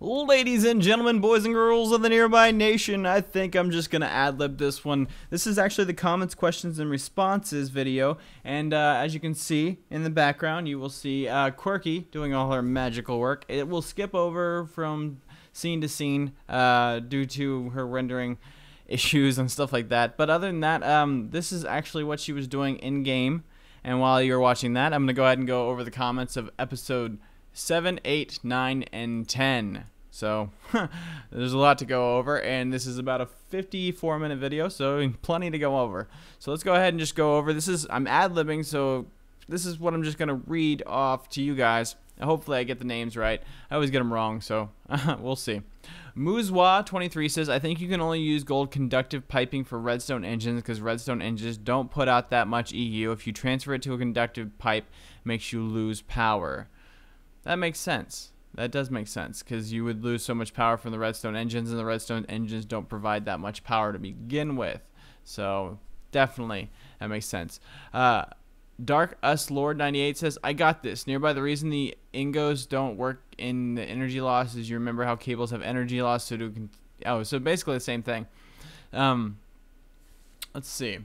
Ladies and gentlemen, boys and girls of the nearby nation, I think I'm just going to ad-lib this one. This is actually the comments, questions, and responses video. And as you can see in the background, you will see Quirky doing all her magical work. It will skip over from scene to scene due to her rendering issues and stuff like that. But other than that, this is actually what she was doing in-game. And while you're watching that, I'm going to go ahead and go over the comments of episode 7, 8, 9, and 10. So there's a lot to go over, and this is about a 54-minute video, so plenty to go over. So let's go ahead and just go over. I'm ad-libbing, so this is what I'm just gonna read off to you guys. Hopefully I get the names right. I always get them wrong, so we'll see. Muzwa23 says, I think you can only use gold conductive piping for redstone engines because redstone engines don't put out that much EU. If you transfer it to a conductive pipe, it makes you lose power. That makes sense. That does make sense because you would lose so much power from the redstone engines, and the redstone engines don't provide that much power to begin with. So definitely that makes sense. Dark Us Lord 98 says, I got this. Nearby, the reason the ingos don't work in the energy loss is you remember how cables have energy loss, so basically the same thing. Let's see.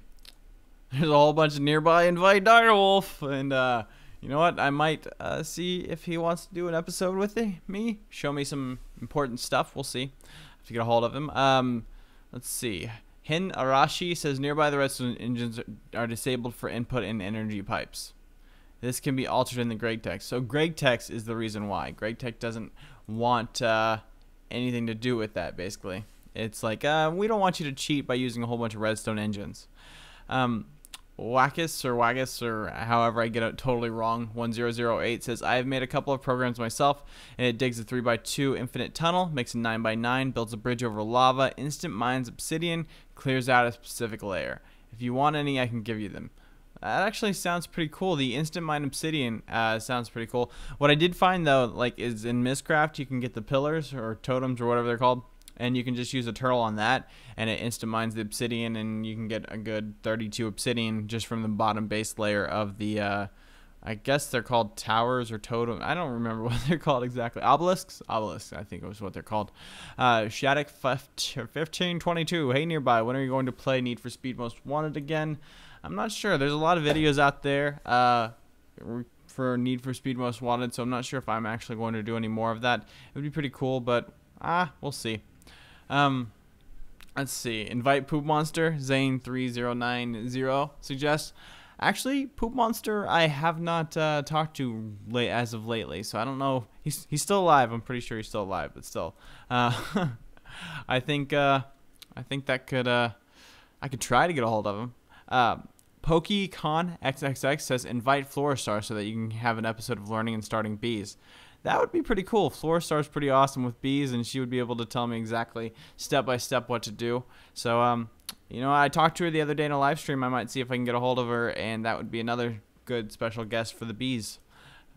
There's a whole bunch of nearby invite Direwolf, and you know what? I might see if he wants to do an episode with me. Show me some important stuff. We'll see. Have to get a hold of him. Let's see. Hin Arashi says, nearby the redstone engines are disabled for input in energy pipes. This can be altered in the Greg text. So Greg text is the reason why. Greg text doesn't want anything to do with that, basically. It's like, we don't want you to cheat by using a whole bunch of redstone engines. Wackis or however I get it totally wrong, 1008 says, I have made a couple of programs myself, and it digs a 3x2 infinite tunnel, makes a 9x9, builds a bridge over lava, instant mines obsidian, clears out a specific layer. If you want any, I can give you them. That actually sounds pretty cool. The instant mine obsidian sounds pretty cool. What I did find though, like, is in Mistcraft you can get the pillars or totems or whatever they're called, and you can just use a turtle on that, and it instant mines the obsidian, and you can get a good 32 obsidian just from the bottom base layer of the, I guess they're called towers or totem. I don't remember what they're called exactly. Obelisks? Obelisks, I think was what they're called. Shattuck 1522. Hey, nearby, when are you going to play Need for Speed Most Wanted again? I'm not sure. There's a lot of videos out there for Need for Speed Most Wanted, so I'm not sure if I'm actually going to do any more of that. It would be pretty cool, but we'll see. Let's see. Invite Poop Monster Zane3090 suggests. Actually, Poop Monster I have not talked to as of lately, so I don't know. He's still alive. I'm pretty sure he's still alive, but still, I think that could I could try to get a hold of him. PokeCon XXX says, invite Floristar so that you can have an episode of learning and starting bees. That would be pretty cool. Floristar's pretty awesome with bees, and she would be able to tell me exactly step by step what to do. So, you know, I talked to her the other day in a live stream. I might see if I can get a hold of her, and that would be another good special guest for the bees.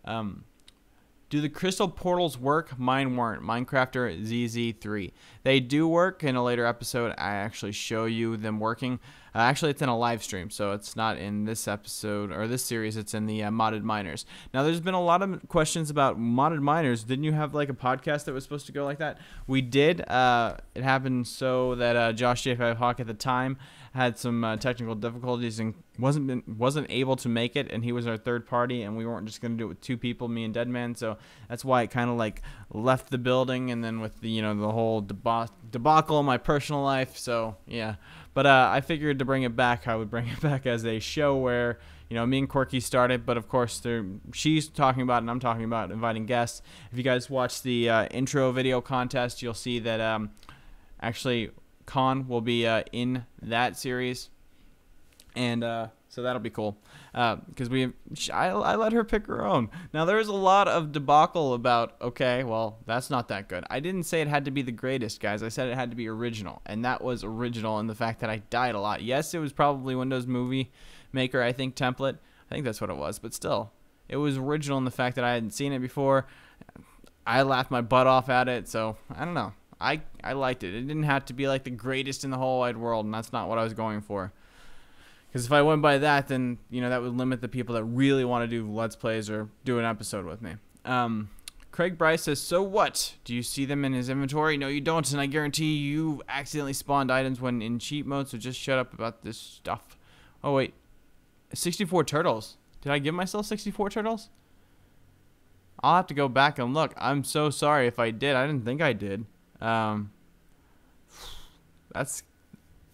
Do the crystal portals work? Mine weren't. Minecrafter ZZ3. They do work. In a later episode, I actually show you them working. Actually, it's in a live stream, so it's not in this episode or this series. It's in the modded miners. Now, there's been a lot of questions about modded miners. Didn't you have like a podcast that was supposed to go like that? We did. It happened so that Josh J5 Hawk at the time had some technical difficulties and wasn't able to make it, and he was our third party, and we weren't just going to do it with two people, me and Deadman. So that's why it kind of like left the building, and then with the the whole debacle in my personal life. So yeah. But I figured to bring it back, I would bring it back as a show where, me and Quirky started. But, of course, she's talking about it and I'm talking about inviting guests. If you guys watch the intro video contest, you'll see that actually Khan will be in that series. And so that'll be cool because I let her pick her own. Now, there's a lot of debacle about, okay, well, that's not that good. I didn't say it had to be the greatest, guys. I said it had to be original, and that was original in the fact that I died a lot. Yes, it was probably Windows Movie Maker, I think, template. I think that's what it was, but still, it was original in the fact that I hadn't seen it before. I laughed my butt off at it, so I don't know. I liked it. It didn't have to be like the greatest in the whole wide world, and that's not what I was going for. Because if I went by that, then, that would limit the people that really want to do Let's Plays or do an episode with me. Craig Bryce says, so what? Do you see them in his inventory? No, you don't, and I guarantee you accidentally spawned items when in cheat mode, so just shut up about this stuff. Oh, wait. 64 turtles. Did I give myself 64 turtles? I'll have to go back and look. I'm so sorry if I did. I didn't think I did. I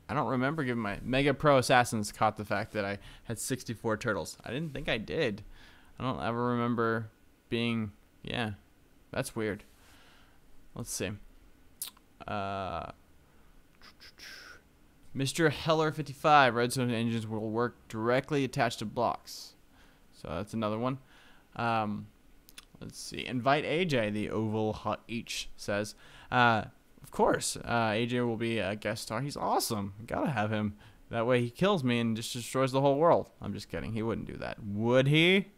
don't remember giving my Mega Pro Assassins caught the fact that I had 64 turtles. I didn't think I did. I don't ever remember being, yeah, that's weird. Let's see. Mr. Heller 55, redstone engines will work directly attached to blocks. So that's another one. Let's see. Invite AJ, the Oval Hut Each says. Of course, AJ will be a guest star. He's awesome. Gotta have him. That way he kills me and just destroys the whole world. I'm just kidding. He wouldn't do that. Would he?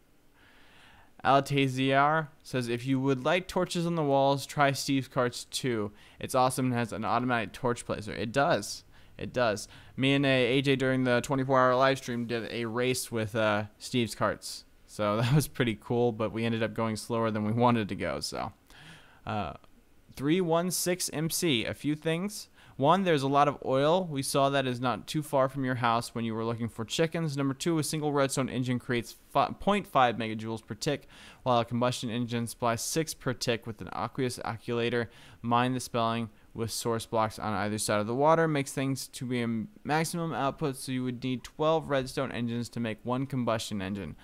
Altaziar says, if you would light torches on the walls, try Steve's Carts too. It's awesome and has an automatic torch placer. It does. It does. Me and AJ during the 24-hour live stream did a race with Steve's Carts. So that was pretty cool, but we ended up going slower than we wanted to go. So 316MC, a few things. One, there's a lot of oil. We saw that is not too far from your house when you were looking for chickens. Number two, a single redstone engine creates 0.5 megajoules per tick, while a combustion engine supplies 6 per tick with an aqueous accumulator. Mine the spelling with source blocks on either side of the water makes things to be a maximum output, so you would need 12 redstone engines to make one combustion engine.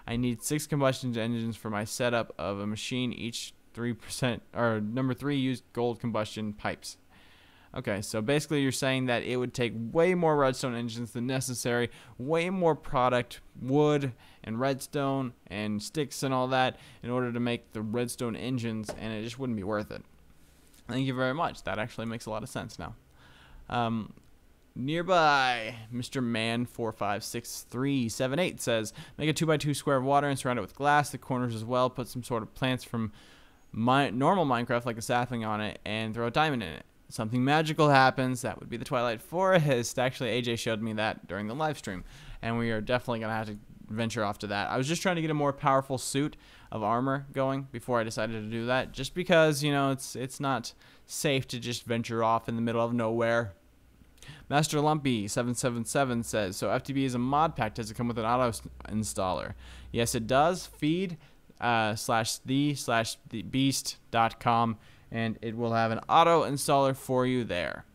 I need 6 combustion engines for my setup of a machine, each 3%, or number 3, use gold combustion pipes. Okay, so basically you're saying that it would take way more redstone engines than necessary, way more product, wood and redstone and sticks and all that in order to make the redstone engines, and it just wouldn't be worth it. Thank you very much. That actually makes a lot of sense now. Nearby, Mr. Man 456378 says, make a 2x2 square of water and surround it with glass, the corners as well. Put some sort of plants from normal Minecraft like a sapling on it and throw a diamond in it. Something magical happens. That would be the Twilight Forest. Actually, AJ showed me that during the live stream, and we are definitely going to have to venture off to that. I was just trying to get a more powerful suit of armor going before I decided to do that, just because, you know, it's not safe to just venture off in the middle of nowhere. Master Lumpy 777 says, so FTB is a mod pack. Does it come with an auto installer? Yes, it does. Feed /the/beast.com, and it will have an auto installer for you there.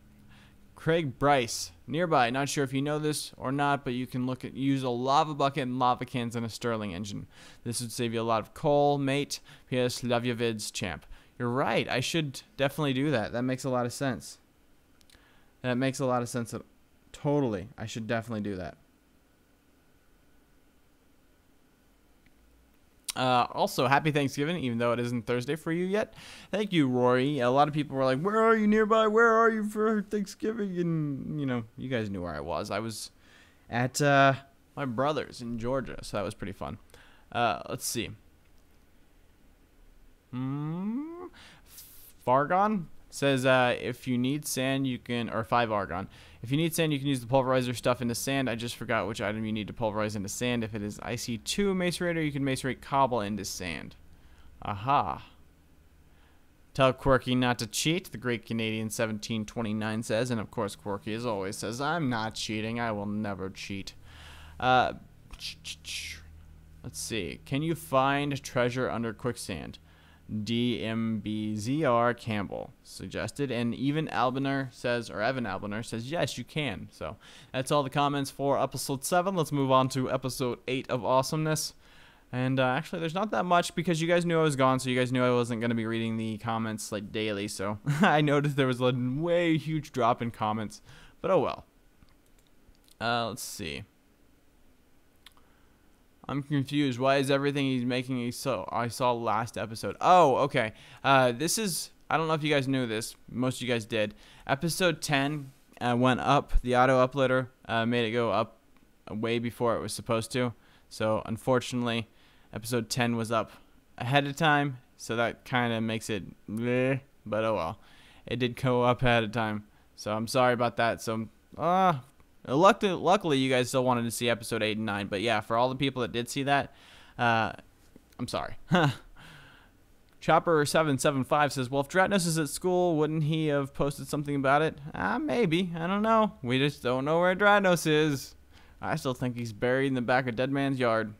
Craig Bryce, nearby, not sure if you know this or not, but you can use a lava bucket and lava cans in a Stirling engine. This would save you a lot of coal, mate. P.S. Love your vids, champ. You're right. I should definitely do that. That makes a lot of sense. That makes a lot of sense. Totally. I should definitely do that. Also, happy Thanksgiving, even though it isn't Thursday for you yet. Thank you, Rory. A lot of people were like, where are you nearby? Where are you for Thanksgiving? And, you know, you guys knew where I was. I was at my brother's in Georgia, so that was pretty fun. Let's see. Fargon says, if you need sand, you can, or 5 argon. If you need sand, you can use the pulverizer stuff into sand. I just forgot which item you need to pulverize into sand. If it is IC2 macerator, you can macerate cobble into sand. Aha. Tell Quirky not to cheat, the great Canadian 1729 says. And of course, Quirky, as always, says, I'm not cheating. I will never cheat. Let's see. Can you find treasure under quicksand? DMBZR Campbell suggested, and even Albiner says, or Evan Albiner says, yes, you can. So that's all the comments for episode 7. Let's move on to episode 8 of awesomeness. And actually, there's not that much because you guys knew I was gone, so you guys knew I wasn't going to be reading the comments like daily. So I noticed there was a way huge drop in comments, but oh well. Let's see. I'm confused. Why is everything he's making so? I saw last episode. Oh, okay. This is, I don't know if you guys knew this. Most of you guys did. Episode 10 went up. The auto uploader made it go up way before it was supposed to. So unfortunately, episode 10 was up ahead of time. So that kind of makes it bleh, but oh well. It did go up ahead of time. So I'm sorry about that. So luckily, you guys still wanted to see episode 8 and 9. But yeah, for all the people that did see that, I'm sorry. Chopper775 says, well, if Dratnos is at school, wouldn't he have posted something about it? Maybe. I don't know. We just don't know where Dratnos is. I still think he's buried in the back of Dead Man's Yard.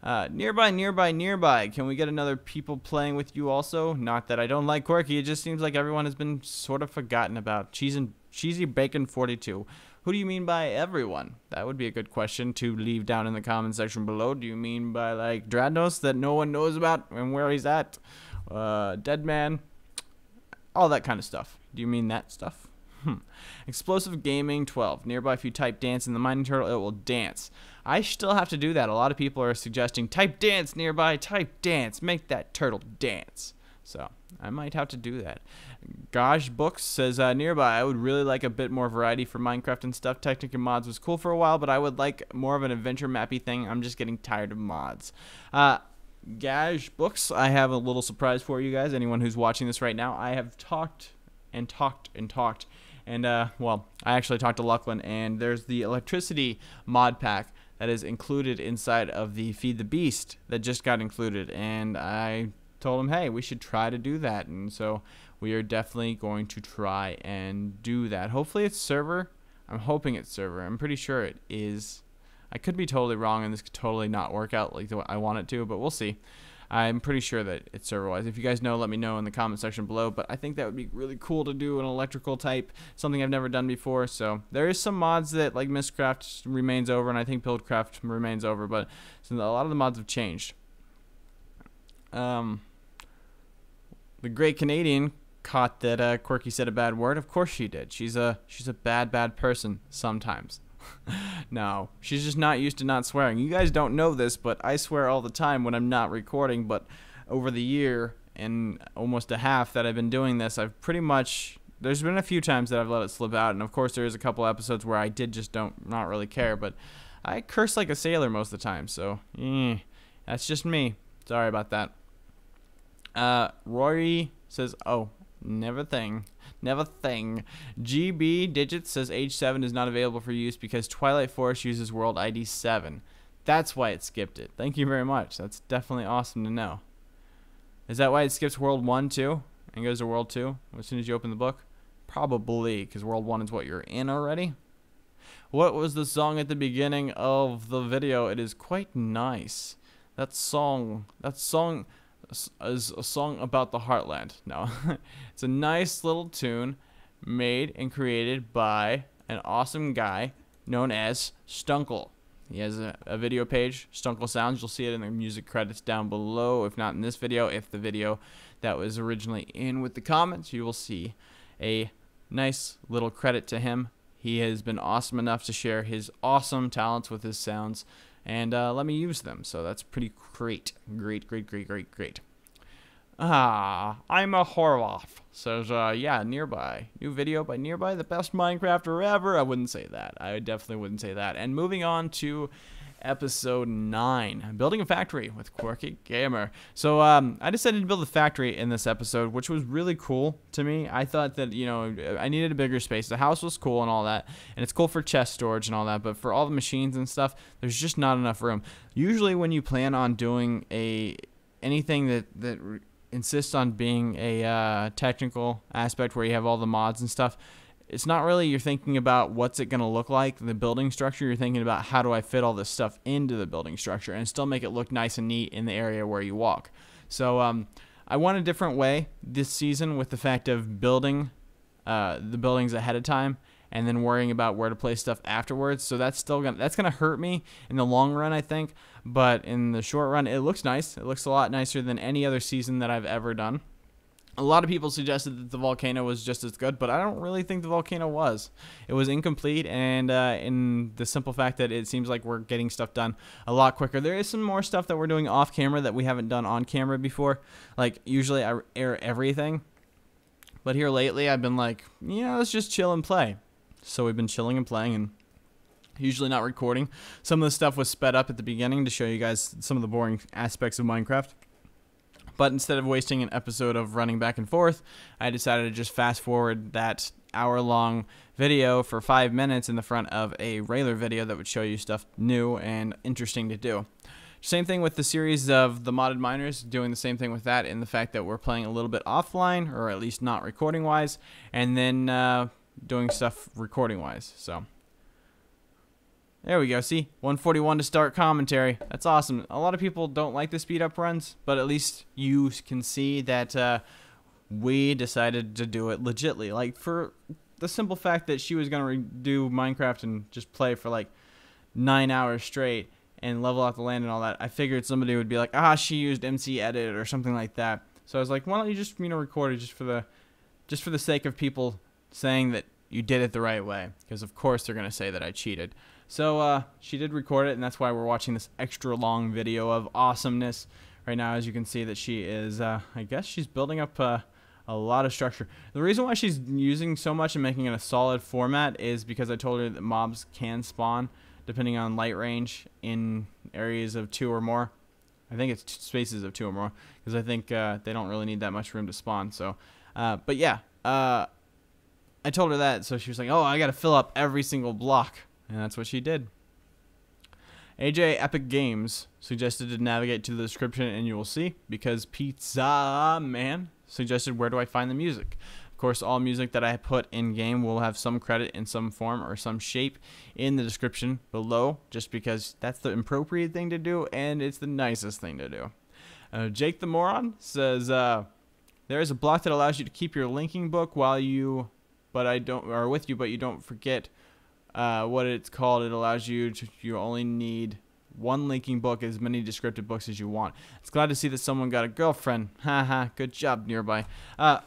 Nearby. Can we get another people playing with you also? Not that I don't like Quirky. It just seems like everyone has been sort of forgotten about. Cheesy Bacon 42. Who do you mean by everyone? That would be a good question to leave down in the comment section below. Do you mean by like Dratnos that no one knows about and where he's at? Dead Man? All that kind of stuff. Do you mean that stuff? Explosive Gaming 12. Nearby, if you type dance in the mining turtle, it will dance. I still have to do that. A lot of people are suggesting type dance nearby, type dance, make that turtle dance. So I might have to do that. Gosh Books says, nearby, I would really like a bit more variety for Minecraft and stuff. Technic and mods was cool for a while, but I would like more of an adventure mappy thing. I'm just getting tired of mods. Gash Books, I have a little surprise for you guys. Anyone who's watching this right now, I have talked. And, well, I actually talked to Lucklin, and there's the electricity mod pack that is included inside of the Feed the Beast that just got included. And I told him, hey, we should try to do that. And so we are definitely going to try and do that. Hopefully it's server. I'm hoping it's server. I'm pretty sure it is. I could be totally wrong, and this could totally not work out like I want it to, but we'll see. I'm pretty sure that it's server-wise. If you guys know, let me know in the comment section below. But I think that would be really cool to do an electrical type, something I've never done before. So there is some mods that, like Mistcraft remains over, and I think Buildcraft remains over. But so a lot of the mods have changed. The Great Canadian caught that Quirky said a bad word. Of course she did. She's a bad person sometimes. No, she's just not used to not swearing. You guys don't know this, but I swear all the time when I'm not recording. But over the year and almost a half that I've been doing this, I've pretty much, there's been a few times that I've let it slip out, and of course there is a couple episodes where I did just not really care, but I curse like a sailor most of the time, so that's just me. Sorry about that. Rory says, oh, never thing. GB Digits says age 7 is not available for use because Twilight Forest uses world ID 7. That's why it skipped it. Thank you very much. That's definitely awesome to know. Is that why it skips world 1 too and goes to world 2 as soon as you open the book? Probably, because world 1 is what you're in already. What was the song at the beginning of the video? It is quite nice. That song is a song about the heartland. No, it's a nice little tune made and created by an awesome guy known as Stunkel. He has a video page, Stunkel Sounds. You'll see it in the music credits down below. If not in this video, if the video that was originally in with the comments, you will see a nice little credit to him. He has been awesome enough to share his awesome talents with his sounds and let me use them. So that's pretty great. Great. I'm a Horvath. Says, yeah, Nearby. New video by Nearby, the best Minecrafter ever. I wouldn't say that. I definitely wouldn't say that. And moving on to episode 9, building a factory with Quirky Gamer. So I decided to build a factory in this episode, which was really cool to me. I thought that, you know, I needed a bigger space. The house was cool and all that, and it's cool for chest storage and all that, but for all the machines and stuff, there's just not enough room. Usually when you plan on doing anything that insists on being a technical aspect where you have all the mods and stuff, it's not really you're thinking about what's it going to look like, the building structure. You're thinking about how do I fit all this stuff into the building structure and still make it look nice and neat in the area where you walk. So I went a different way this season with the fact of building the buildings ahead of time and then worrying about where to place stuff afterwards. So that's gonna hurt me in the long run, I think. But in the short run, it looks nice. It looks a lot nicer than any other season that I've ever done. A lot of people suggested that the volcano was just as good, but I don't really think the volcano was. It was incomplete, and in the simple fact that it seems like we're getting stuff done a lot quicker. There is some more stuff that we're doing off camera that we haven't done on camera before. Like, usually I air everything, but here lately I've been like, yeah, let's just chill and play. So we've been chilling and playing and usually not recording. Some of the stuff was sped up at the beginning to show you guys some of the boring aspects of Minecraft. But instead of wasting an episode of running back and forth, I decided to just fast forward that hour-long video for 5 minutes in the front of a regular video that would show you stuff new and interesting to do. Same thing with the series of the modded miners, doing the same thing with that in the fact that we're playing a little bit offline, or at least not recording wise, and then doing stuff recording wise. So there we go. See, 141 to start commentary. That's awesome. A lot of people don't like the speed up runs, but at least you can see that we decided to do it legitly. Like, for the simple fact that she was going to do Minecraft and just play for like 9 hours straight and level out the land and all that, I figured somebody would be like, she used MC Edit or something like that. So I was like, why don't you just, record it just for the sake of people saying that you did it the right way, because of course they're going to say that I cheated. So she did record it, and that's why we're watching this extra long video of awesomeness right now. As you can see that she is, I guess she's building up a lot of structure. The reason why she's using so much and making it a solid format is because I told her that mobs can spawn depending on light range in areas of 2 or more. I think it's spaces of 2 or more, because I think they don't really need that much room to spawn. So, but yeah, I told her that, so she was like, oh, I got to fill up every single block. And that's what she did. AJ Epic Games suggested to navigate to the description and you will see, because Pizza Man suggested where do I find the music. Of course, all music that I put in game will have some credit in some form or some shape in the description below, just because that's the appropriate thing to do and it's the nicest thing to do. Jake the Moron says there is a block that allows you to keep your linking book while you, but you don't forget what it's called. It allows you to, you only need 1 linking book, as many descriptive books as you want. It's glad to see that someone got a girlfriend. Haha, good job, Nearby.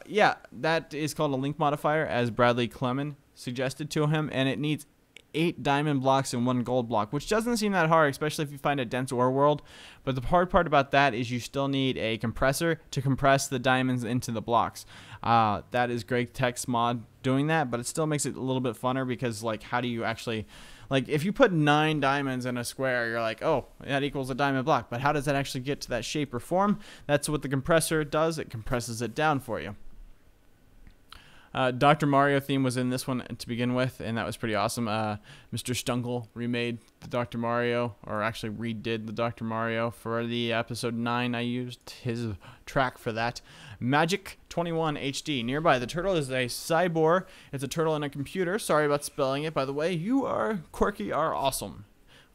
Yeah, that is called a link modifier, as Bradley Clement suggested to him, and it needs 8 diamond blocks and 1 gold block, which doesn't seem that hard, especially if you find a dense ore world. But the hard part about that is you still need a compressor to compress the diamonds into the blocks. That is Greg Tech's mod doing that, but it still makes it a little bit funner, because like, how do you actually, like, if you put 9 diamonds in a square, you're like, oh, that equals a diamond block, but how does that actually get to that shape or form? That's what the compressor does. It compresses it down for you. Dr. Mario theme was in this one to begin with, and that was pretty awesome. Mr. Stunkel remade the Dr. Mario, or actually redid the Dr. Mario for the episode 9. I used his track for that. Magic 21 HD. Nearby, the turtle is a cyborg. It's a turtle in a computer. Sorry about spelling it, by the way. You are Quirky are awesome.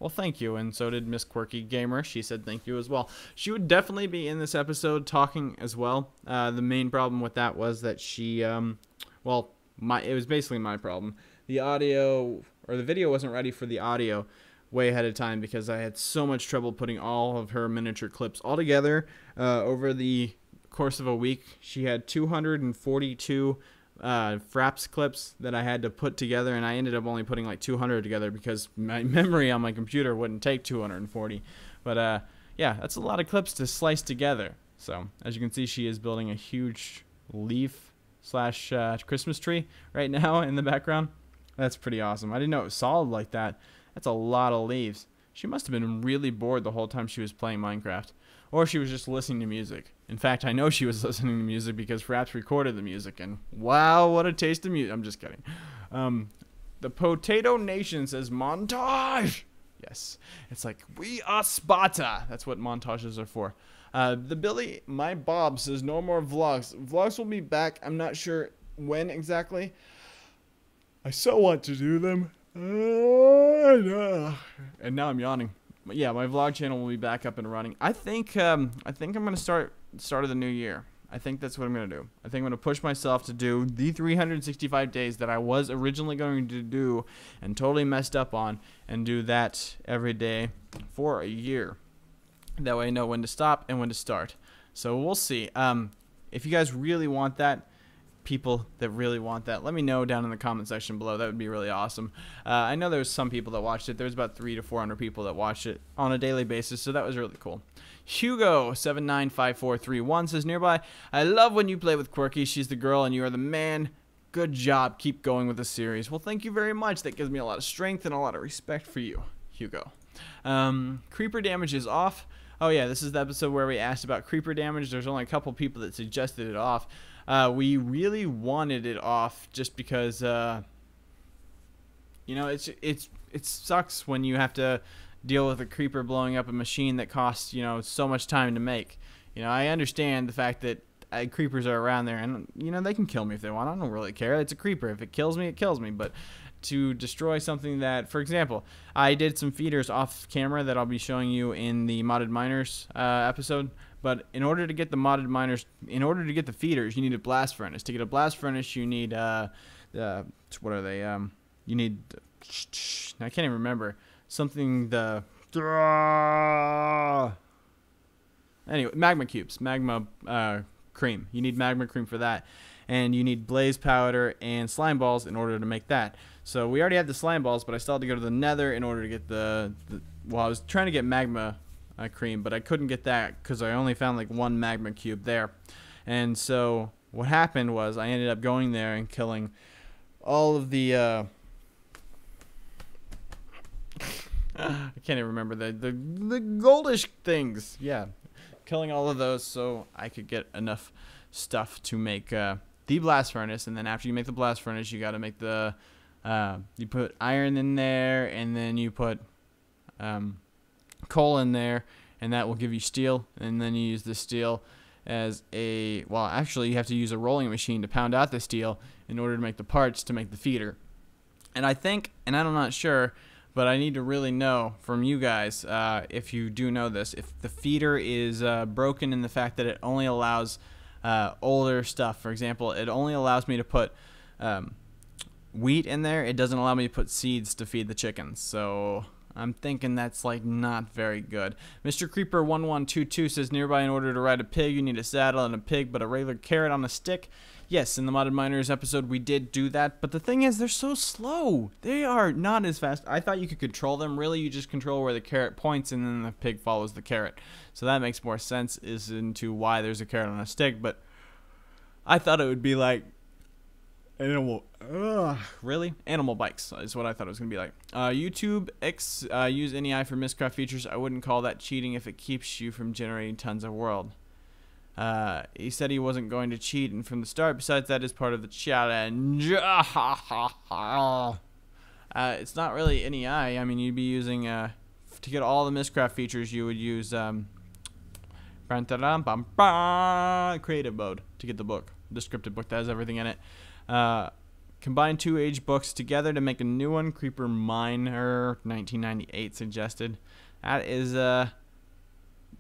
Well, thank you, and so did Miss Quirky Gamer. She said thank you as well. She would definitely be in this episode talking as well. The main problem with that was that she, well, it was basically my problem. The audio, or the video wasn't ready for the audio way ahead of time, because I had so much trouble putting all of her miniature clips all together over the course of a week. She had 242 Fraps clips that I had to put together, and I ended up only putting like 200 together because my memory on my computer wouldn't take 240. But yeah, that's a lot of clips to slice together. So as you can see, she is building a huge leaf slash Christmas tree right now in the background. That's pretty awesome. I didn't know it was solid like that. That's a lot of leaves. She must have been really bored the whole time she was playing Minecraft. Or she was just listening to music. In fact, I know she was listening to music because Fraps recorded the music, and wow, what a taste of music. I'm just kidding. The Potato Nation says montage. Yes, it's like, we are Sparta. That's what montages are for. The Billy My Bob says no more vlogs. Vlogs will be back. I'm not sure when exactly. I so want to do them. And now I'm yawning. But yeah, my vlog channel will be back up and running. I think I'm gonna start of the new year. I think that's what I'm gonna do. I think I'm gonna push myself to do the 365 days that I was originally going to do and totally messed up on, and do that every day for a year. That way I know when to stop and when to start. So we'll see. If you guys really want that, people that really want that, let me know down in the comment section below. That would be really awesome. I know there's some people that watched it. There's about 300 to 400 people that watch it on a daily basis, so that was really cool. Hugo795431 says nearby, I love when you play with Quirky. She's the girl and you are the man. Good job. Keep going with the series. Well, thank you very much. That gives me a lot of strength and a lot of respect for you, Hugo. Creeper damage is off. Oh yeah, this is the episode where we asked about creeper damage. There's only a couple people that suggested it off. We really wanted it off just because, you know, it sucks when you have to deal with a creeper blowing up a machine that costs, so much time to make. I understand the fact that creepers are around there, and they can kill me if they want. I don't really care. It's a creeper. If it kills me, it kills me. But to destroy something that, for example, I did some feeders off camera that I'll be showing you in the modded miners episode. But in order to get the modded miners, in order to get the feeders, you need a blast furnace. To get a blast furnace, you need what are they? You need, I can't even remember, something anyway, magma cubes, magma cream. You need magma cream for that, and you need blaze powder and slime balls in order to make that. So we already had the slime balls, but I still had to go to the nether in order to get well, I was trying to get magma cream, but I couldn't get that because I only found like one magma cube there. And so what happened was I ended up going there and killing all of the I can't even remember the goldish things. Yeah, killing all of those so I could get enough stuff to make the blast furnace. And then after you make the blast furnace, you got to make the you put iron in there, and then you put coal in there, and that will give you steel. And then you use the steel as well, actually you have to use a rolling machine to pound out the steel in order to make the parts to make the feeder. And I think, and I'm not sure, but I need to really know from you guys, if you do know this, if the feeder is broken in the fact that it only allows older stuff. For example, it only allows me to put wheat in there. It doesn't allow me to put seeds to feed the chickens. So I'm thinking that's like not very good. Mr. Creeper 1122 says, nearby, in order to ride a pig, you need a saddle and a pig, but a regular carrot on a stick. Yes, in the Modded Miners episode, we did do that, but the thing is, they're so slow. They are not as fast. I thought you could control them. Really, you just control where the carrot points, and then the pig follows the carrot. So that makes more sense as into why there's a carrot on a stick, but I thought it would be like animal bikes is what I thought it was gonna be like. YouTube X use NEI for Mistcraft features. I wouldn't call that cheating if it keeps you from generating tons of world. He said he wasn't going to cheat, and from the start, besides that is part of the challenge. It's not really NEI. I mean, you'd be using to get all the Mistcraft features, you would use creative mode to get the book, descriptive book that has everything in it. Combine 2 age books together to make a new one. Creeper Miner 1998 suggested. That is that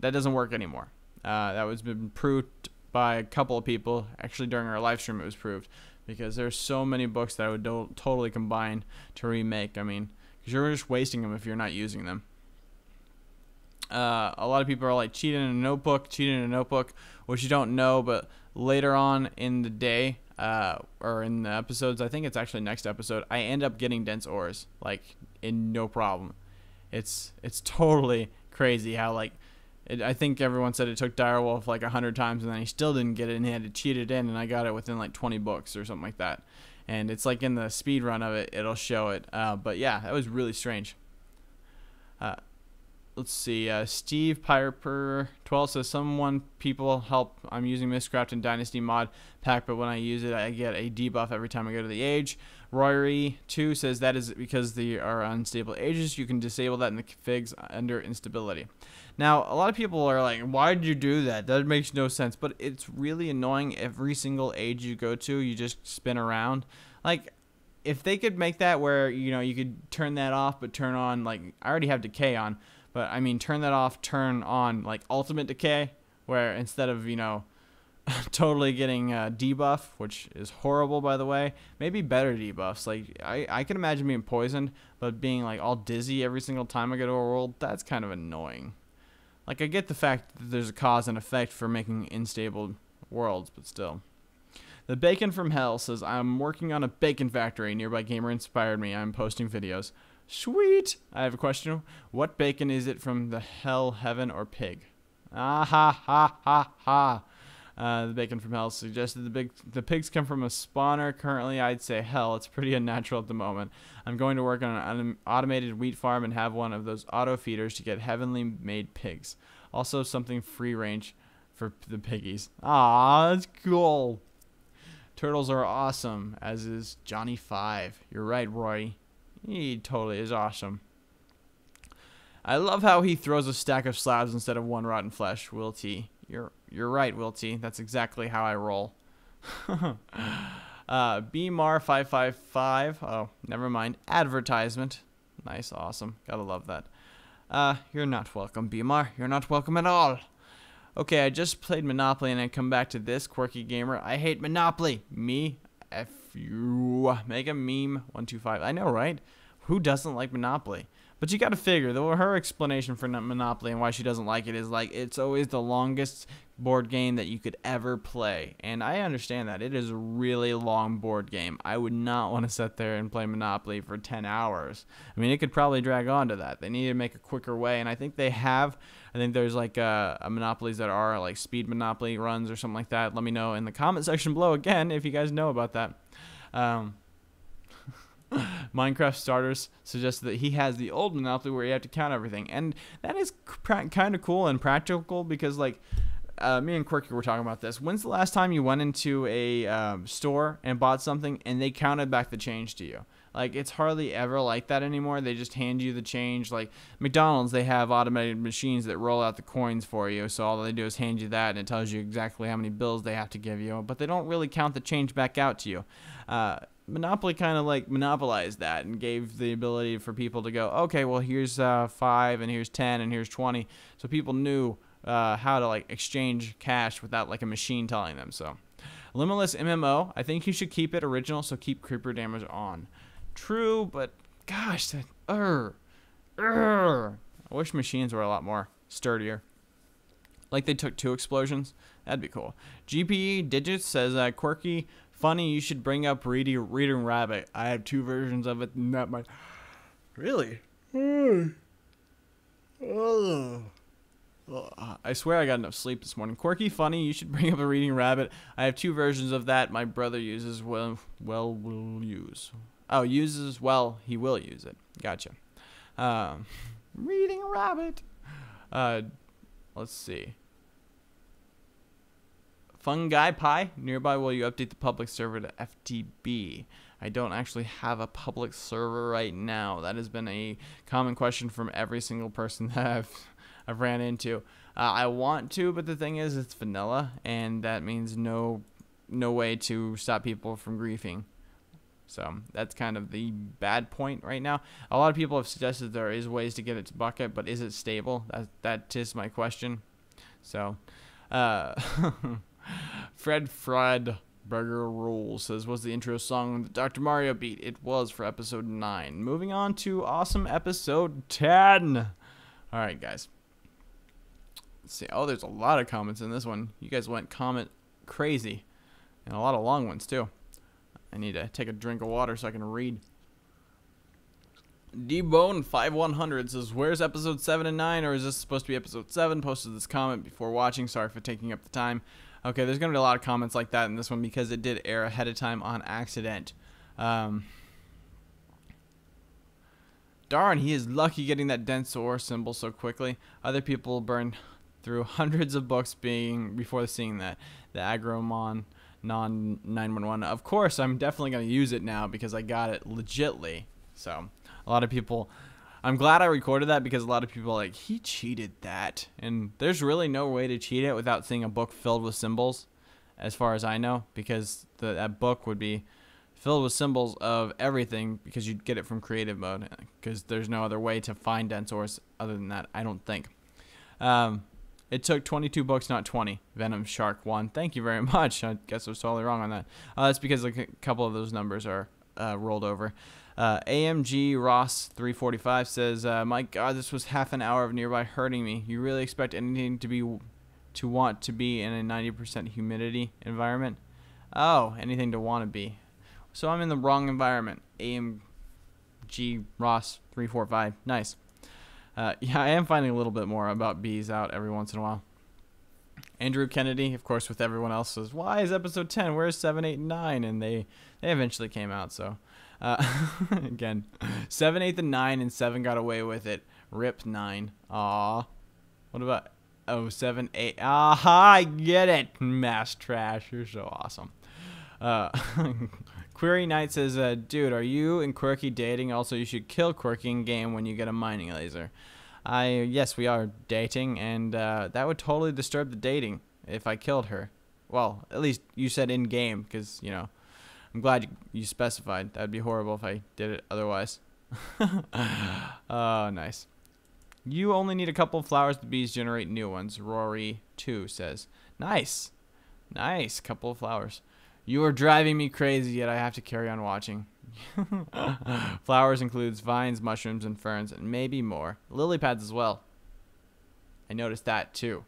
doesn't work anymore. That was been proved by a couple of people. Actually, during our live stream, it was proved, because there's so many books that I would totally combine to remake. I mean, because you're just wasting them if you're not using them. A lot of people are like, cheating in a notebook, which you don't know, but later on in the day, or in the episodes, I think it's actually next episode, I end up getting dense ores, like, in no problem. It's totally crazy how, like, I think everyone said it took Direwolf like 100 times, and then he still didn't get it, and he had to cheat it in, and I got it within like 20 books or something like that. And it's like in the speed run of it, it'll show it. But yeah, that was really strange. Let's see. Steve Piper 12 says, people help. I'm using Mistcraft and Dynasty mod pack, but when I use it, I get a debuff every time I go to the age. Rory 2 says that is because they are unstable ages. You can disable that in the configs under instability. Now, a lot of people are like, why did you do that? That makes no sense. But it's really annoying. Every single age you go to, you just spin around. Like, if they could make that where, you could turn that off, but turn on, like, I already have decay on. But, I mean, turn that off, turn on, like, ultimate decay, where instead of, totally getting debuff, which is horrible, by the way, maybe better debuffs. Like, I can imagine being poisoned, but being, like, all dizzy every single time I go to a world, that's kind of annoying. Like, I get the fact that there's a cause and effect for making unstable worlds, but still. The Bacon from Hell says, I'm working on a bacon factory. Nearby Gamer inspired me. I'm posting videos. Sweet! I have a question. What bacon is it, from the hell, heaven, or pig? Ah ha ha ha ha. The Bacon from Hell suggested the pigs come from a spawner. Currently, I'd say hell. It's pretty unnatural at the moment. I'm going to work on an automated wheat farm and have one of those auto feeders to get heavenly made pigs. Also, something free range for the piggies. Ah, that's cool. Turtles are awesome, as is Johnny 5. You're right, Roy. He totally is awesome. I love how he throws a stack of slabs instead of one rotten flesh. Will T. You're right, Will T. That's exactly how I roll. BMAR555. Oh, never mind. Advertisement. Nice, awesome. Gotta love that. You're not welcome, BMAR. You're not welcome at all. Okay, I just played Monopoly and I come back to this, Quirky Gamer. I hate Monopoly. Me? F you. Mega meme 125. I know, right? Who doesn't like Monopoly? But you gotta figure, though, her explanation for Monopoly and why she doesn't like it is like it's always the longest board game that you could ever play. And I understand that. It is a really long board game. I would not want to sit there and play Monopoly for 10 hours. I mean, it could probably drag on to that. They need to make a quicker way, and I think they have. I think there's like Monopolies that are like speed Monopoly runs or something like that. Let me know in the comment section below, again, if you guys know about that. Minecraft Starters suggested that he has the old Monopoly where you have to count everything, and that is kind of cool and practical because, like, me and Quirky were talking about this. When's the last time you went into a store and bought something and they counted back the change to you? Like, it's hardly ever like that anymore. They just hand you the change. Like McDonald's, they have automated machines that roll out the coins for you, so all they do is hand you that and it tells you exactly how many bills they have to give you, but they don't really count the change back out to you. Monopoly kind of like monopolized that and gave the ability for people to go, okay, well, here's 5 and here's 10 and here's 20, so people knew how to like exchange cash without like a machine telling them. So limitless MMO, I think you should keep it original, so keep creeper damage on. True, but gosh, that I wish machines were a lot more sturdier. Like they took 2 explosions. That'd be cool. GPE Digits says, Quirky, funny, you should bring up Reading Rabbit. I have 2 versions of it, and that might... Really? I swear I got enough sleep this morning. Quirky, funny, you should bring up a Reading Rabbit. I have 2 versions of that. My brother uses will use. Oh, uses well, he will use it. Gotcha. Reading Rabbit. Let's see. Fungi Pie, nearby, will you update the public server to FTB? I don't actually have a public server right now. That has been a common question from every single person that I've ran into. I want to, but the thing is, it's vanilla, and that means no way to stop people from griefing. So that's kind of the bad point right now. A lot of people have suggested there is ways to get it to bucket, but is it stable? That is my question. So, Fred Burger Rules says, was the intro song the Dr. Mario beat? It was for episode 9. Moving on to awesome episode 10. All right, guys. Let's see. Oh, there's a lot of comments in this one. You guys went comment crazy. And a lot of long ones, too. I need to take a drink of water so I can read. D-Bone5100 says, where's episode 7 and 9? Or is this supposed to be episode 7? Posted this comment before watching. Sorry for taking up the time. Okay, there's going to be a lot of comments like that in this one because it did air ahead of time on accident. Darn, he is lucky getting that dense ore symbol so quickly. Other people burn through hundreds of books before seeing that. The Agromon non-911. Of course, I'm definitely going to use it now because I got it legitly. So, a lot of people... I'm glad I recorded that because a lot of people are like, he cheated that. And there's really no way to cheat it without seeing a book filled with symbols, as far as I know, because that book would be filled with symbols of everything because you'd get it from creative mode because there's no other way to find dense ores other than that, I don't think. It took 22 books, not 20. Venom Shark 1. Thank you very much. I guess I was totally wrong on that. That's because like, a couple of those numbers are rolled over. AMG Ross 345 says, my God, this was half an hour of nearby hurting me. You really expect anything to want to be in a 90% humidity environment? Oh, anything to want to be. So I'm in the wrong environment. AMG Ross 345. Nice. Yeah, I am finding a little bit more about bees out every once in a while. Andrew Kennedy, of course, with everyone else, says, why is episode 10? Where's 7, 8, and 9? And they eventually came out, so... again, 7, 8, and 9, and 7 got away with it. Rip 9. Aw. What about... Oh, 7, 8. Aha, I get it. Mass trash. You're so awesome. Query Knight says, dude, are you and Quirky dating? Also, you should kill Quirky in game when you get a mining laser. Yes, we are dating, and that would totally disturb the dating if I killed her. Well, at least you said in game, because I'm glad you specified. That'd be horrible if I did it otherwise. Oh, nice. You only need a couple of flowers. The bees generate new ones. Rory 2 says. Nice. Nice. Couple of flowers. You are driving me crazy, yet I have to carry on watching. Flowers includes vines, mushrooms, and ferns, and maybe more. Lily pads as well. I noticed that too.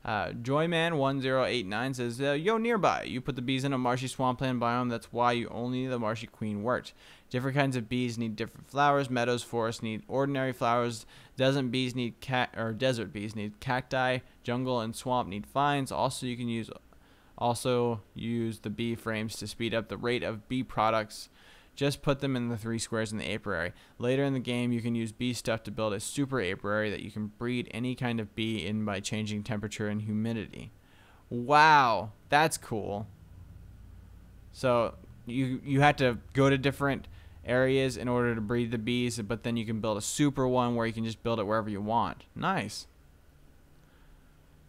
Joyman1089 says, yo, nearby. You put the bees in a marshy swampland biome. That's why you only need the marshy queen worked. Different kinds of bees need different flowers. Meadows, forests need ordinary flowers. Desert bees need cacti. Jungle and swamp need vines. Also, you can use the bee frames to speed up the rate of bee products. Just put them in the 3 squares in the apiary. Later in the game, you can use bee stuff to build a super apiary that you can breed any kind of bee in by changing temperature and humidity. Wow, that's cool. So you had to go to different areas in order to breed the bees, but then you can build a super one where you can just build it wherever you want. Nice.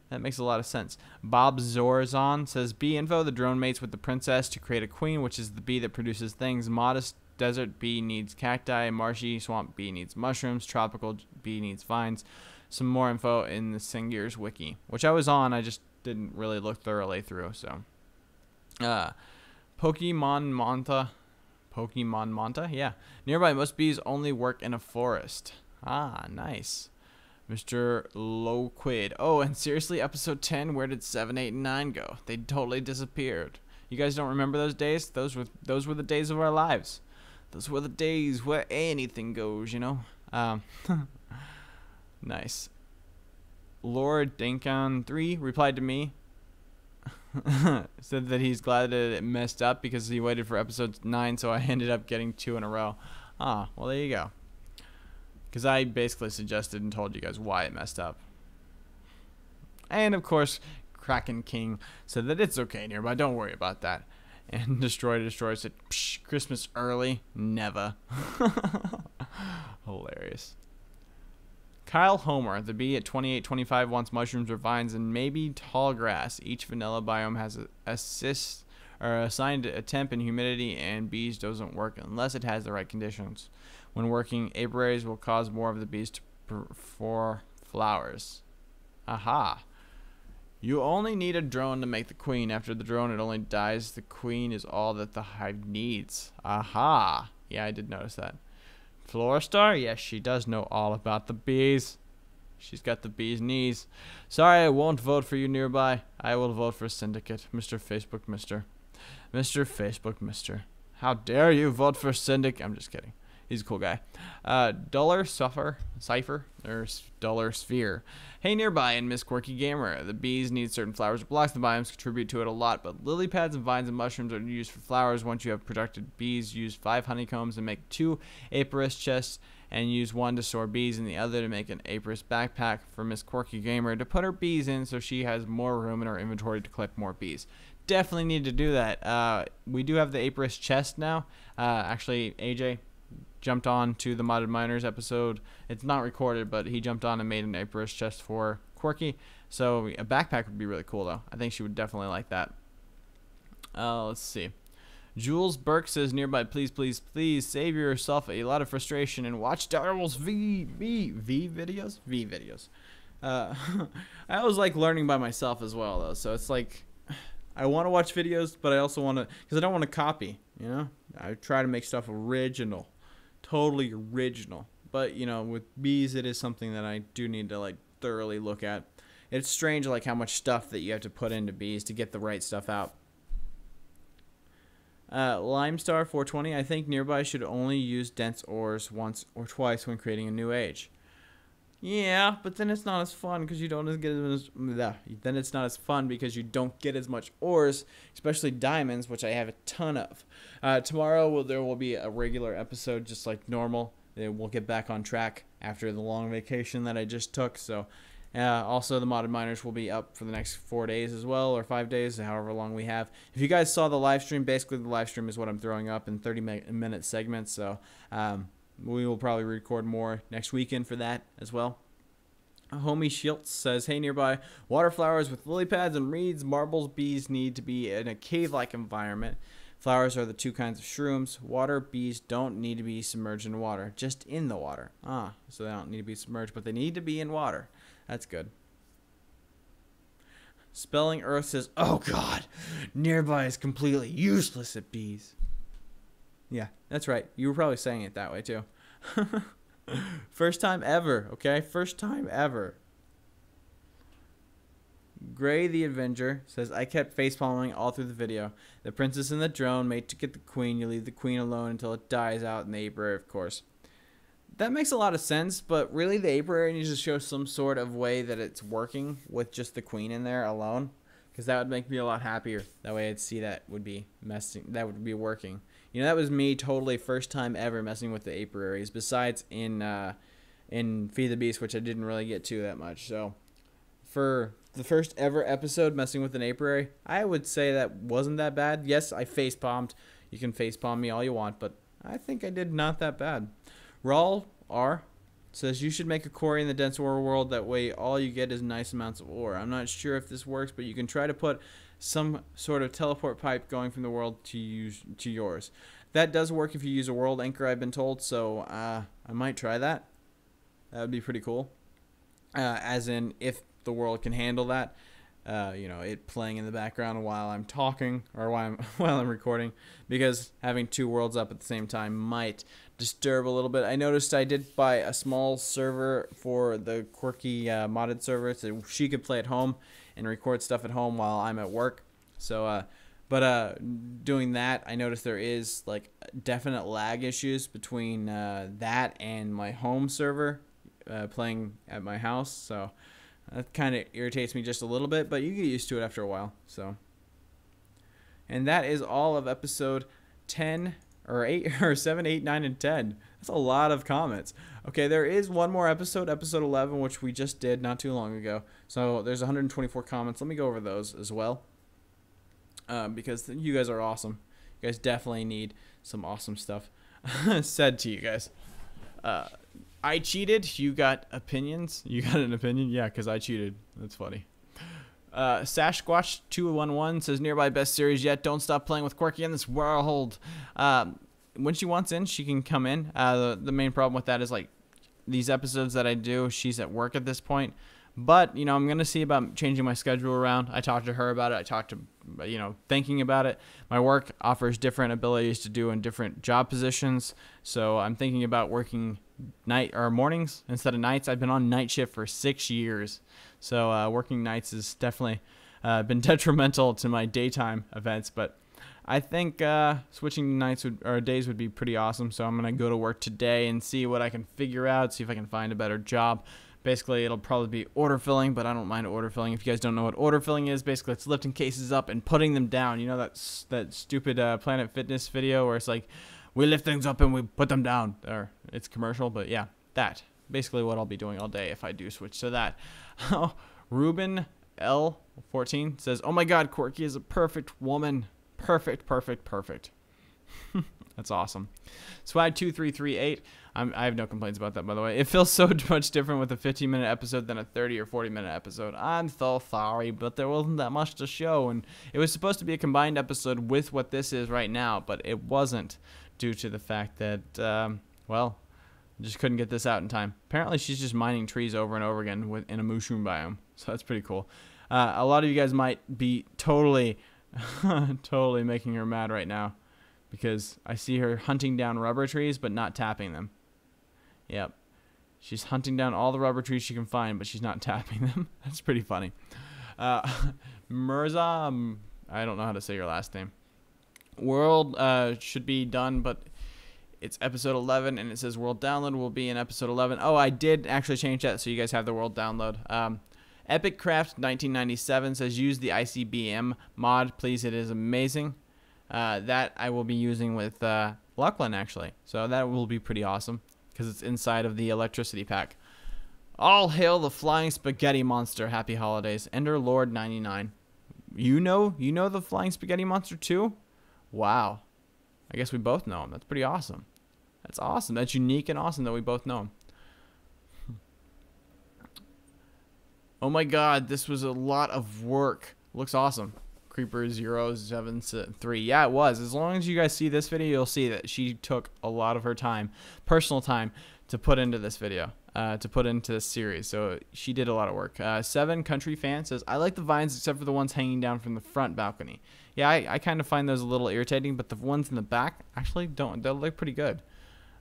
That makes a lot of sense. Bob Zorzon says, bee info, the drone mates with the princess to create a queen, which is the bee that produces things. Modest desert bee needs cacti. Marshy swamp bee needs mushrooms. Tropical bee needs vines. Some more info in the Singers wiki, which I was on. I just didn't really look thoroughly through. So, Pokemon Manta, yeah. Nearby, most bees only work in a forest. Ah, nice. Mr. Loquid. Oh, and seriously, episode 10, where did 7, 8, and 9 go? They totally disappeared. You guys don't remember those days? Those were the days of our lives. Those were the days where anything goes, Nice. Lord Dinkan 3 replied to me. Said that he's glad that it messed up because he waited for episode 9, so I ended up getting 2 in a row. Ah, well, there you go. Because I basically suggested and told you guys why it messed up. And, of course, Kraken King said that it's okay nearby. Don't worry about that. And Destroy said, psh, Christmas early? Never. Hilarious. Kyle Homer, the bee at 2825 wants mushrooms or vines and maybe tall grass. Each vanilla biome has assigned a temp and humidity, and bees doesn't work unless it has the right conditions. When working, apiaries will cause more of the bees to for flowers. Aha. You only need a drone to make the queen. After the drone, it only dies. The queen is all that the hive needs. Aha. Yeah, I did notice that. Florestar? Yes, she does know all about the bees. She's got the bee's knees. Sorry, I won't vote for you nearby. I will vote for Syndicate. Mr. Facebook Mister. Mr. Facebook Mister. How dare you vote for Syndicate? I'm just kidding. He's a cool guy. Duller Cypher, or Duller Sphere. Hey, nearby and Miss Quirky Gamer. The bees need certain flowers or blocks. The biomes contribute to it a lot, but lily pads and vines and mushrooms are used for flowers. Once you have productive bees, use 5 honeycombs and make 2 apiarist chests, and use 1 to store bees and the other to make an apiarist backpack for Miss Quirky Gamer to put her bees in so she has more room in her inventory to collect more bees. Definitely need to do that. We do have the apiarist chest now. Actually, AJ jumped on to the Modded Miners episode. It's not recorded, but he jumped on and made an apiarist chest for Quirky. So a backpack would be really cool, though. I think she would definitely like that. Let's see. Jules Burke says, nearby, please, please, please save yourself a lot of frustration and watch Daryl's V videos. I always like learning by myself as well, though. So it's like, I want to watch videos, but I also want to, because I don't want to copy, I try to make stuff original. Totally original. But with bees, it is something that I do need to like thoroughly look at. It's strange like how much stuff that you have to put into bees to get the right stuff out. Limestar 420, I think nearby should only use dense ores once or twice when creating a new age. Yeah, but then it's not as fun because you don't get as then it's not as fun because you don't get as much ores, especially diamonds, which I have a ton of. Tomorrow there will be a regular episode just like normal. We'll get back on track after the long vacation that I just took. So also the Modded Miners will be up for the next 4 days as well, or 5 days, however long we have. If you guys saw the live stream, basically the live stream is what I'm throwing up in 30-minute segments. So we will probably record more next weekend for that as well. Homie Schiltz says, hey, nearby, water flowers with lily pads and reeds, marbles, bees need to be in a cave-like environment. Flowers are the two kinds of shrooms. Water bees don't need to be submerged in water, just in the water. Ah, so they don't need to be submerged, but they need to be in water. That's good. Spelling Earth says, oh god, nearby is completely useless at bees. Yeah, that's right. You were probably saying it that way too. First time ever, okay? First time ever. Gray the Avenger says, I kept facepalming all through the video. The princess and the drone mate to get the queen. You leave the queen alone until it dies out in the apiary, of course. That makes a lot of sense, but really the apiary needs to show some sort of way that it's working with just the queen in there alone, because that would make me a lot happier. That way I'd see that would be working. You know, that was me totally first time ever messing with the apiaries, besides in Feed the Beast, which I didn't really get to that much. So for the first ever episode messing with an apiary, I would say that wasn't that bad. Yes, I facepalmed. You can facepalm me all you want, but I think I did not that bad. Raul R says, you should make a quarry in the dense ore world. That way all you get is nice amounts of ore. I'm not sure if this works, but you can try to put some sort of teleport pipe going from the world to yours. That does work if you use a world anchor, I've been told, so I might try that. That would be pretty cool. As in, if the world can handle that. You know, it playing in the background while I'm talking or while I'm recording, because having two worlds up at the same time might disturb a little bit. I noticed I did buy a small server for the Quirky modded server, so she could play at home and record stuff at home while I'm at work. So, doing that, I noticed there is like definite lag issues between that and my home server playing at my house. So that kind of irritates me just a little bit, but you get used to it after a while. So, and that is all of episode 10 or 8 or 7, 8, 9, and 10. That's a lot of comments. Okay, there is one more episode, episode 11, which we just did not too long ago. So there's 124 comments. Let me go over those as well, because you guys are awesome. You guys definitely need some awesome stuff said to you guys. I cheated. You got opinions? You got an opinion? Yeah, because I cheated. That's funny. Sasquatch211 says, nearby best series yet. Don't stop playing with Quirky in this world. When she wants in, she can come in. The main problem with that is, like, these episodes that I do, she's at work at this point. But, you know, I'm going to see about changing my schedule around. I talked to her about it. I talked to, you know, thinking about it. My work offers different abilities to do in different job positions. So I'm thinking about working night or mornings instead of nights. I've been on night shift for 6 years. So working nights has definitely been detrimental to my daytime events. But I think switching nights or days would be pretty awesome. So I'm going to go to work today and see what I can figure out, see if I can find a better job. Basically, it'll probably be order filling, but I don't mind order filling. If you guys don't know what order filling is, basically it's lifting cases up and putting them down. You know that stupid Planet Fitness video where it's like, we lift things up and we put them down. Or it's commercial, but yeah, that. Basically what I'll be doing all day if I do switch to that. Ruben L14 says, oh my god, Quirky is a perfect woman. Perfect, perfect, perfect. That's awesome. Swag2338. I have no complaints about that, by the way. It feels so much different with a 15-minute episode than a 30 or 40-minute episode. I'm so sorry, but there wasn't that much to show, and it was supposed to be a combined episode with what this is right now, but it wasn't due to the fact that, well, just couldn't get this out in time. Apparently, she's just mining trees over and over again in a mushroom biome, so that's pretty cool. A lot of you guys might be totally, totally making her mad right now, because I see her hunting down rubber trees but not tapping them. Yep. She's hunting down all the rubber trees she can find, but she's not tapping them. That's pretty funny. Mirza, I don't know how to say your last name. World should be done, but it's episode 11, and it says world download will be in episode 11. Oh, I did actually change that, so you guys have the world download. EpicCraft 1997 says use the ICBM mod, please. It is amazing. That I will be using with Lachlan, actually. So that will be pretty awesome because it's inside of the electricity pack. All hail the flying spaghetti monster. Happy holidays. Ender Lord 99. You know the flying spaghetti monster too? Wow. I guess we both know him. That's pretty awesome. That's awesome. That's unique and awesome that we both know him. Oh my god, this was a lot of work. Looks awesome. Creeper 073. Yeah, it was. As long as you guys see this video, you'll see that she took a lot of her time, personal time, to put into this video, to put into this series. So she did a lot of work. 7 Country Fan says, I like the vines except for the ones hanging down from the front balcony. Yeah, I kind of find those a little irritating, but the ones in the back actually don't. They look pretty good.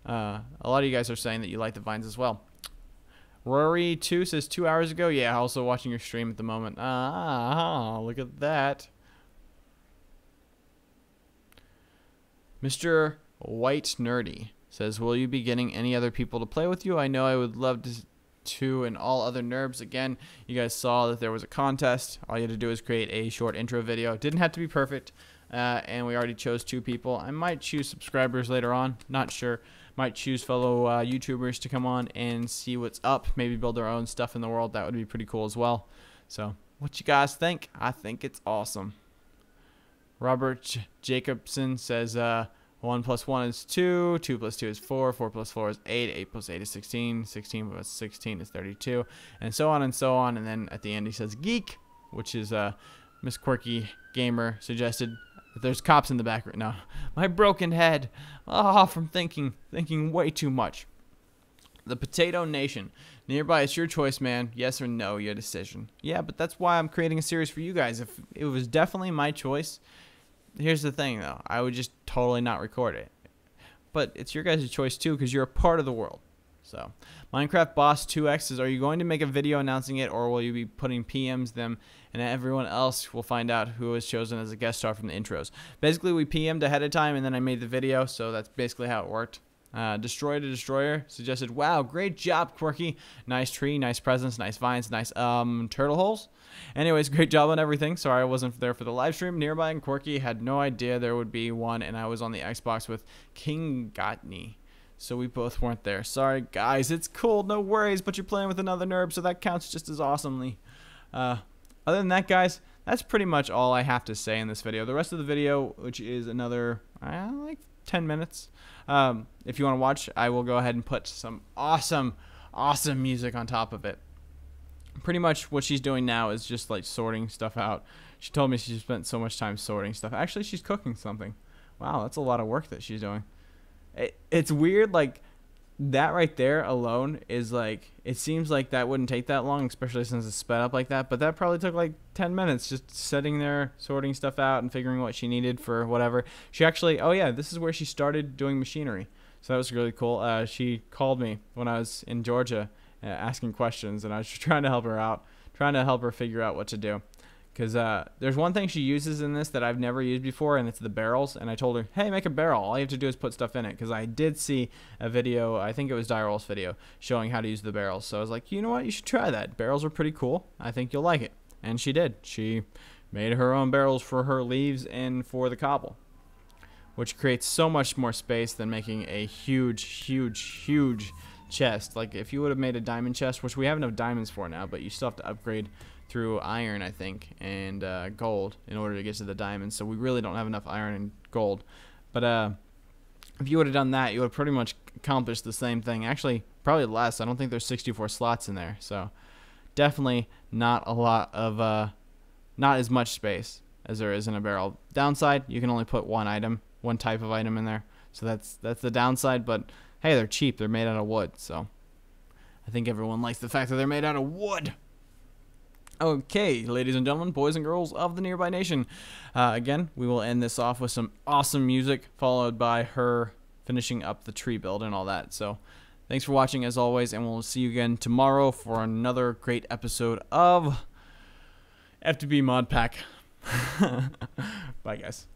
A lot of you guys are saying that you like the vines as well. Rory2 says 2 hours ago. Yeah, also watching your stream at the moment. Look at that. Mr. White Nerdy says, will you be getting any other people to play with you? I know I would love to and all other nerbs. Again, you guys saw that there was a contest. All you had to do is create a short intro video. It didn't have to be perfect. And we already chose 2 people. I might choose subscribers later on. Not sure. Might choose fellow YouTubers to come on and see what's up. Maybe build their own stuff in the world. That would be pretty cool as well. So, what you guys think? I think it's awesome. Robert Jacobson says, 1 plus 1 is 2. 2 plus 2 is 4. 4 plus 4 is 8. 8 plus 8 is 16. 16 plus 16 is 32. And so on and so on. And then at the end he says, geek, which is Miss Quirky Gamer suggested. There's cops in the background. No, my broken head. From thinking way too much. The Potato Nation. Nearby, it's your choice, man. Yes or no, your decision. Yeah, but that's why I'm creating a series for you guys. If it was definitely my choice, here's the thing, though. I would just totally not record it. But it's your guys' choice, too, because you're a part of the world. So, Minecraft Boss 2X says, are you going to make a video announcing it, or will you be putting PMs them, and everyone else will find out who was chosen as a guest star from the intros? Basically, we PM'd ahead of time, and then I made the video, so that's basically how it worked. Destroy to Destroyer suggested, wow, great job, Quirky. Nice tree, nice presents, nice vines, nice turtle holes. Anyways, great job on everything. Sorry I wasn't there for the live stream. Nearby and Quirky had no idea there would be one, and I was on the Xbox with King Gotney. So we both weren't there. Sorry, guys. It's cool. No worries. But you're playing with another nerd, so that counts just as awesomely. Other than that, guys, that's pretty much all I have to say in this video. The rest of the video, which is another, like 10 minutes. If you want to watch, I will go ahead and put some awesome music on top of it. Pretty much what she's doing now is just like sorting stuff out. She told me she spent so much time sorting stuff. Actually, she's cooking something. Wow, that's a lot of work that she's doing. It's weird, like, that right there alone is, like, it seems like that wouldn't take that long, especially since it's sped up like that, but that probably took, like, 10 minutes just sitting there, sorting stuff out and figuring what she needed for whatever. She actually, oh, yeah, this is where she started doing machinery, so that was really cool. She called me when I was in Georgia asking questions, and I was just trying to help her out, trying to help her figure out what to do. Because there's one thing she uses in this that I've never used before, and it's the barrels. And I told her, hey, make a barrel. All you have to do is put stuff in it. Because I did see a video, I think it was Dirol's video, showing how to use the barrels. So I was like, you know what? You should try that. Barrels are pretty cool. I think you'll like it. And she did. She made her own barrels for her leaves and for the cobble, which creates so much more space than making a huge chest. Like, if you would have made a diamond chest, which we have enough diamonds for now, but you still have to upgrade through iron, I think, and gold in order to get to the diamonds. So we really don't have enough iron and gold. But if you would have done that, you would have pretty much accomplished the same thing. Actually, probably less. I don't think there's 64 slots in there. So definitely not a lot of, not as much space as there is in a barrel. Downside, you can only put one type of item in there. So that's the downside. But hey, they're cheap. They're made out of wood. So I think everyone likes the fact that they're made out of wood. Okay, ladies and gentlemen, boys and girls of the Nearby Nation. Again, we will end this off with some awesome music, followed by her finishing up the tree build and all that. So, thanks for watching as always, and we'll see you again tomorrow for another great episode of FTB Modpack. Bye, guys.